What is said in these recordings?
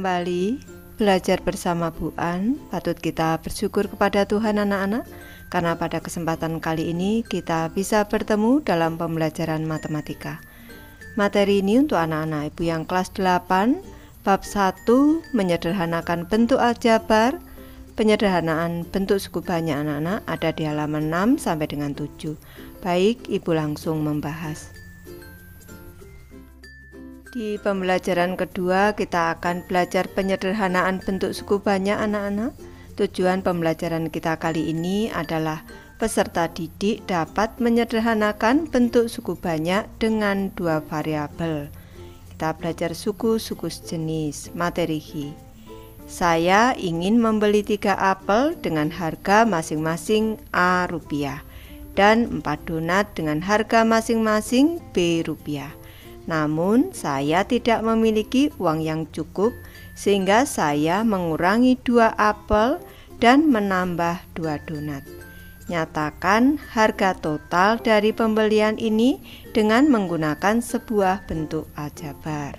kembali belajar bersama Bu An. Patut kita bersyukur kepada Tuhan anak-anak, karena pada kesempatan kali ini kita bisa bertemu dalam pembelajaran matematika. Materi ini untuk anak-anak Ibu yang kelas 8, bab 1, menyederhanakan bentuk aljabar. Penyederhanaan bentuk suku banyak anak-anak ada di halaman 6 sampai dengan 7. Baik, Ibu langsung membahas. Di pembelajaran kedua kita akan belajar penyederhanaan bentuk suku banyak anak-anak. Tujuan pembelajaran kita kali ini adalah peserta didik dapat menyederhanakan bentuk suku banyak dengan dua variabel. Kita belajar suku-suku sejenis. Materi Hi. Saya ingin membeli 3 apel dengan harga masing-masing A rupiah dan 4 donat dengan harga masing-masing B rupiah. Namun saya tidak memiliki uang yang cukup sehingga saya mengurangi 2 apel dan menambah 2 donat. Nyatakan harga total dari pembelian ini dengan menggunakan sebuah bentuk aljabar.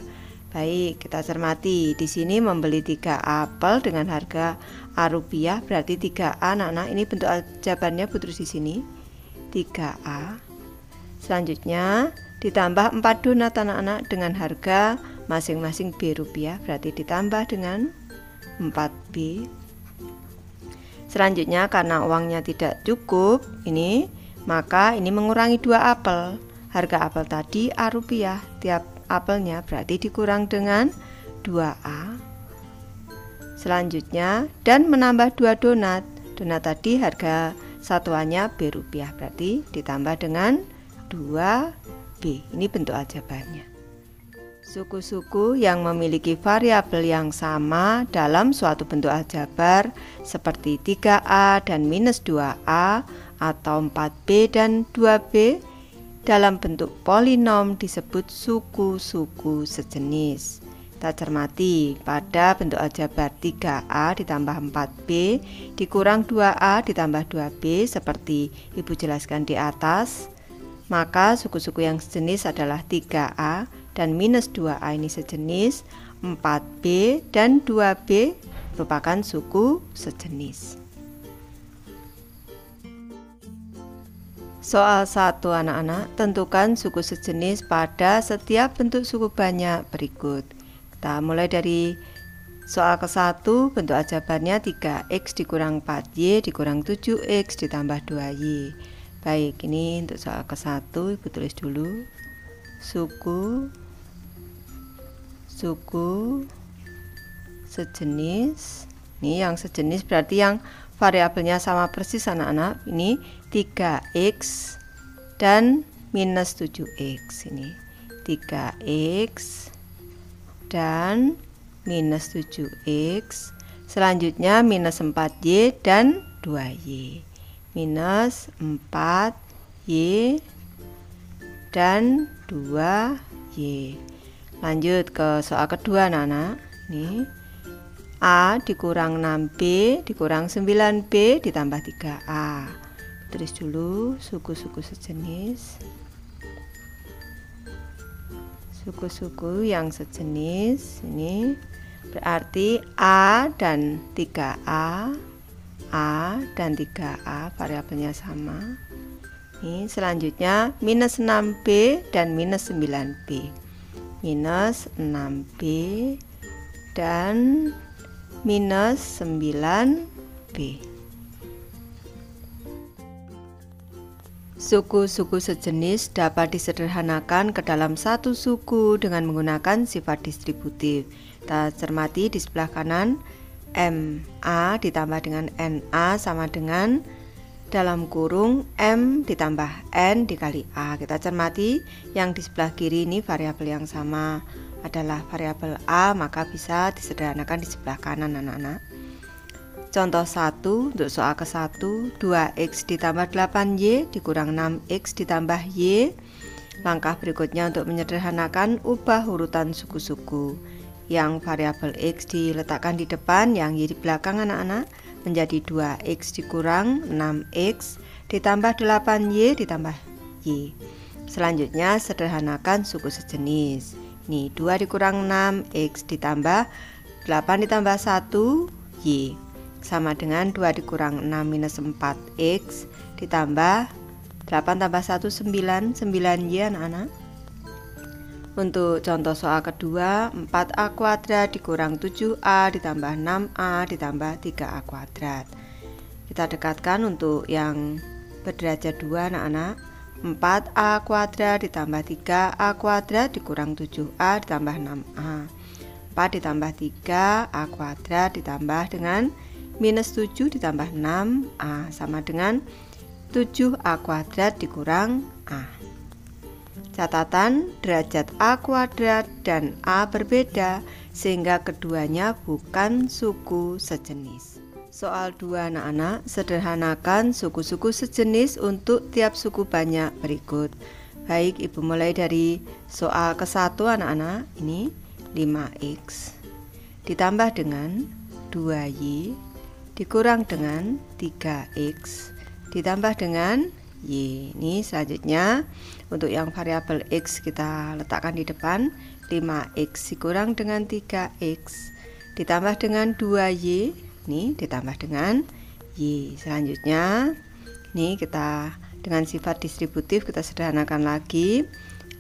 Baik, kita cermati. Di sini membeli 3 apel dengan harga A rupiah berarti 3A anak-anak. Ini bentuk aljabarnya putus di sini. 3A. Selanjutnya ditambah 4 donat anak-anak dengan harga masing-masing B rupiah berarti ditambah dengan 4B. Selanjutnya karena uangnya tidak cukup maka ini mengurangi 2 apel. Harga apel tadi A rupiah, tiap apelnya berarti dikurang dengan 2A. Selanjutnya dan menambah 2 donat. Donat tadi harga satuannya B rupiah berarti ditambah dengan 2B. Ini bentuk aljabarnya. Suku-suku yang memiliki variabel yang sama dalam suatu bentuk aljabar seperti 3A dan minus 2A atau 4B dan 2B dalam bentuk polinom disebut suku-suku sejenis. Kita cermati, pada bentuk aljabar 3A ditambah 4B dikurang 2A ditambah 2B seperti Ibu jelaskan di atas. Maka suku-suku yang sejenis adalah 3A dan minus 2A ini sejenis, 4B dan 2B merupakan suku sejenis. Soal 1 anak-anak, tentukan suku sejenis pada setiap bentuk suku banyak berikut. Kita mulai dari soal ke-1, bentuk aljabarnya 3X dikurang 4Y dikurang 7X ditambah 2Y. Baik, ini untuk soal ke-1 Ibu tulis dulu. Suku sejenis. Ini yang sejenis berarti yang variabelnya sama persis anak-anak. Ini 3X dan minus 7X. Ini 3X dan minus 7X. Selanjutnya minus 4Y dan 2Y. Minus 4Y dan 2Y. Lanjut ke soal kedua anak-anak. Ini A dikurang 6B dikurang 9B ditambah 3A. Tulis dulu suku-suku sejenis. Suku-suku yang sejenis ini berarti A dan 3A, A dan 3A variabelnya sama. Ini selanjutnya minus 6B dan minus 9B. Minus 6B dan minus 9B. Suku-suku sejenis dapat disederhanakan ke dalam satu suku dengan menggunakan sifat distributif. Kita cermati di sebelah kanan, MA ditambah dengan NA sama dengan dalam kurung M ditambah N dikali A. Kita cermati yang di sebelah kiri ini variabel yang sama adalah variabel A, maka bisa disederhanakan di sebelah kanan anak-anak. Contoh 1 untuk soal ke-1, 2X ditambah 8Y dikurang 6X ditambah Y. Langkah berikutnya untuk menyederhanakan ubah urutan suku-suku. Yang variabel X diletakkan di depan, yang Y di belakang anak-anak, menjadi 2X dikurang 6X ditambah 8Y ditambah Y. Selanjutnya sederhanakan suku sejenis. Nih 2 dikurang 6X ditambah 8 ditambah 1 Y sama dengan 2 dikurang 6 minus 4X ditambah 8 tambah 1 9 9Y anak-anak. Untuk contoh soal kedua, 4A kuadrat dikurang 7A ditambah 6A ditambah 3A kuadrat. Kita dekatkan untuk yang berderajat 2 anak-anak. 4A kuadrat ditambah 3A kuadrat dikurang 7A ditambah 6A. 4 ditambah 3A kuadrat ditambah dengan minus 7 ditambah 6A sama dengan 7A kuadrat dikurang A. Catatan, derajat A kuadrat dan A berbeda sehingga keduanya bukan suku sejenis. Soal 2 anak-anak, sederhanakan suku-suku sejenis untuk tiap suku banyak berikut. Baik, Ibu mulai dari soal ke-1 anak-anak. Ini 5X ditambah dengan 2Y dikurang dengan 3X ditambah dengan Y. Ini selanjutnya untuk yang variabel X kita letakkan di depan. 5X dikurang dengan 3X ditambah dengan 2Y. Ini ditambah dengan Y. Selanjutnya ini kita dengan sifat distributif kita sederhanakan lagi.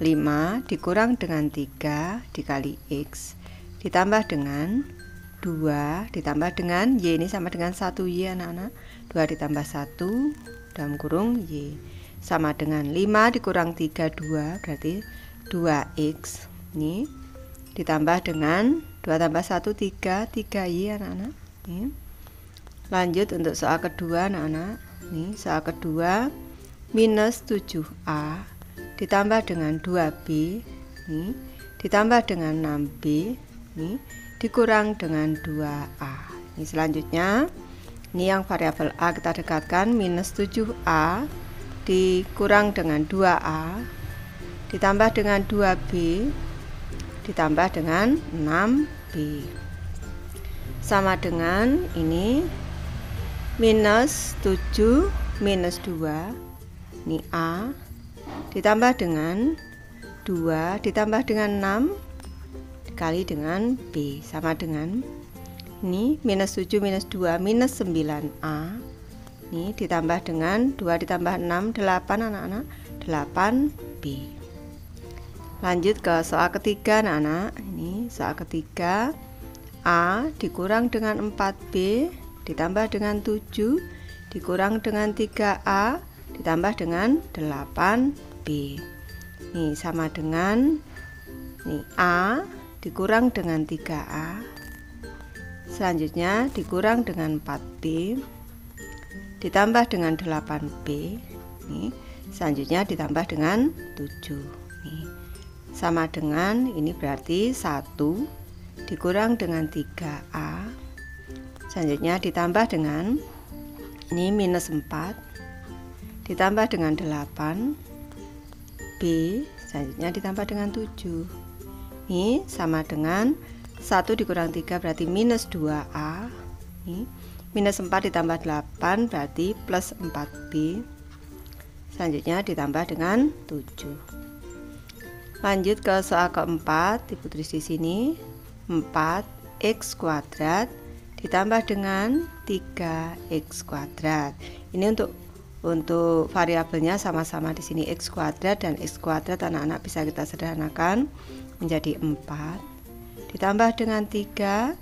5 dikurang dengan 3 dikali X ditambah dengan 2 ditambah dengan Y. Ini sama dengan 1Y anak-anak. 2 ditambah 1 dalam kurung Y sama dengan 5 dikurang 3 2 berarti 2X. Ini ditambah dengan 2 tambah 1 3 3Y anak-anak. Ini. Lanjut untuk soal kedua anak-anak. Ini soal kedua, minus 7A ditambah dengan 2B ini, ditambah dengan 6B ini, dikurang dengan 2A. Ini selanjutnya, ini yang variabel A kita dekatkan. Minus 7A dikurang dengan 2A ditambah dengan 2B ditambah dengan 6B sama dengan ini minus 7 minus 2 ini A ditambah dengan 2 ditambah dengan 6 dikali dengan B sama dengan ini minus 7 minus 2 minus 9A ini ditambah dengan 2 ditambah 6 8 anak-anak 8B. Lanjut ke soal ketiga anak-anak. Ini soal ketiga, A dikurang dengan 4B ditambah dengan 7 dikurang dengan 3A ditambah dengan 8B. Ini sama dengan ini A dikurang dengan 3A selanjutnya dikurang dengan 4B ditambah dengan 8B ini selanjutnya ditambah dengan 7 ini sama dengan ini berarti 1 dikurang dengan 3A selanjutnya ditambah dengan ini minus 4 ditambah dengan 8 B selanjutnya ditambah dengan 7 ini sama dengan 1 dikurang 3 berarti minus 2A ini, minus 4 ditambah 8 berarti plus 4B selanjutnya ditambah dengan 7. Lanjut ke soal keempat, Ibu tulis di sini 4X kuadrat ditambah dengan 3X kuadrat. Ini untuk variabelnya sama-sama di sini X kuadrat dan X kuadrat anak-anak bisa kita sederhanakan menjadi 4 ditambah dengan 3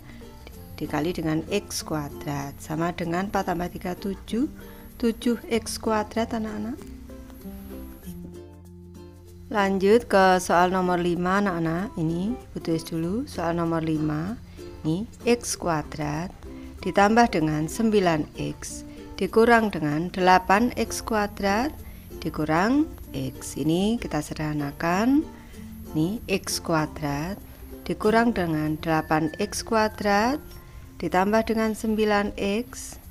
dikali dengan X kuadrat sama dengan 4 tambah 3 7 7X kuadrat anak-anak. Lanjut ke soal nomor 5 anak-anak. Ini Ibu tulis dulu soal nomor 5. Ini X kuadrat ditambah dengan 9X dikurang dengan 8X kuadrat dikurang X. Ini kita sederhanakan. Ini X kuadrat dikurang dengan 8X kuadrat ditambah dengan 9X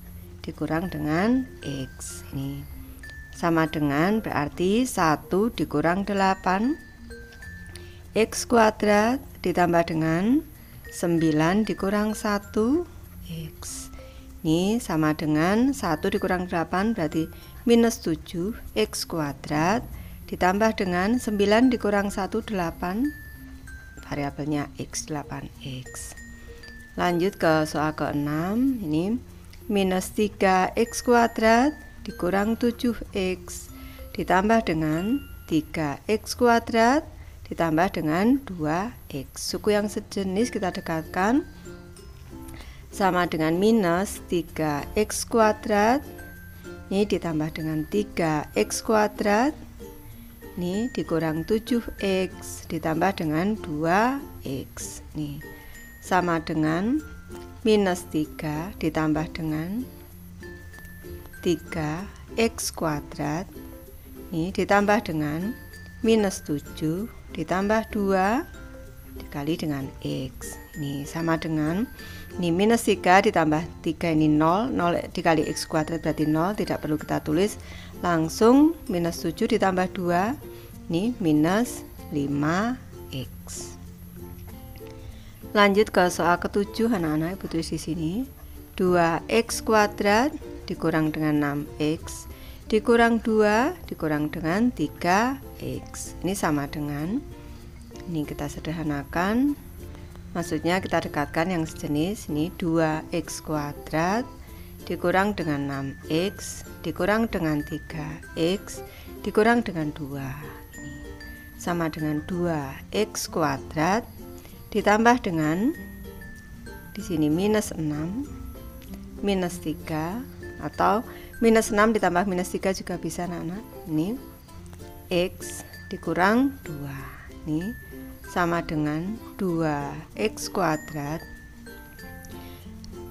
dikurang dengan X. Ini sama dengan berarti 1 dikurang 8 X kuadrat ditambah dengan 9 dikurang 1 X. Ini sama dengan 1 dikurang 8 berarti minus 7 X kuadrat ditambah dengan 9 dikurang 1 8 variabelnya X 8X. Lanjut ke soal ke-6. Ini minus 3x kuadrat dikurang 7x ditambah dengan 3x kuadrat ditambah dengan 2x. Suku yang sejenis kita dekatkan, sama dengan minus 3x kuadrat ini ditambah dengan 3x kuadrat ini dikurang 7x ditambah dengan 2x. Nih, sama dengan minus 3 ditambah dengan 3x kuadrat ini ditambah dengan minus 7 ditambah 2 dikali dengan x. Ini sama dengan ini minus 3 ditambah 3 ini 0 dikali x kuadrat berarti 0, tidak perlu kita tulis, langsung minus 7 ditambah 2 ini minus 5x. Lanjut ke soal ke-7 anak-anak, Ibu tulis di sini 2x kuadrat dikurang dengan 6x dikurang 2 dikurang dengan 3x. Ini sama dengan, ini kita sederhanakan, maksudnya kita dekatkan yang sejenis. Ini 2x kuadrat dikurang dengan 6x dikurang dengan 3x dikurang dengan 2. Ini sama dengan 2x kuadrat ditambah dengan di sini minus 6 minus 3 atau minus 6 ditambah minus 3 juga bisa anak-anak. Ini x dikurang 2. Ini sama dengan 2x kuadrat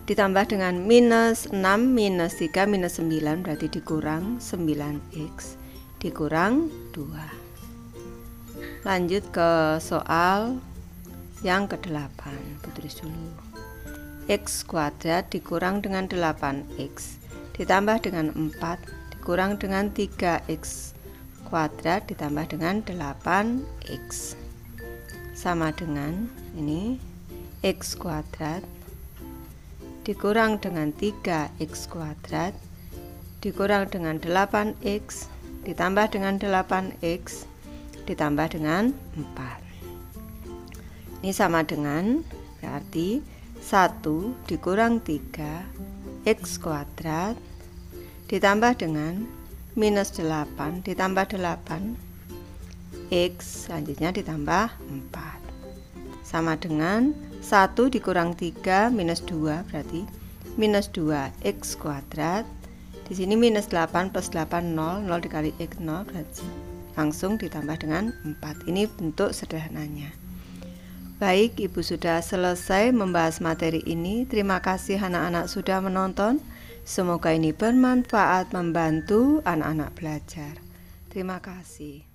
ditambah dengan minus 6 minus 3 minus 9 berarti dikurang 9x dikurang 2. Lanjut ke soal yang ke-8. Tulis dulu. X kuadrat dikurang dengan 8x ditambah dengan 4 dikurang dengan 3x kuadrat ditambah dengan 8x. Sama dengan ini x kuadrat dikurang dengan 3x kuadrat dikurang dengan 8x ditambah dengan 8x ditambah dengan 4. Ini sama dengan, berarti 1 dikurang 3x kuadrat ditambah dengan minus 8 ditambah 8x selanjutnya ditambah 4 sama dengan 1 dikurang 3 minus 2 berarti minus 2x kuadrat. Di sini minus 8 plus 8 0 dikali x 0 berarti langsung ditambah dengan 4. Ini bentuk sederhananya. Baik, Ibu sudah selesai membahas materi ini. Terima kasih anak-anak sudah menonton. Semoga ini bermanfaat membantu anak-anak belajar. Terima kasih.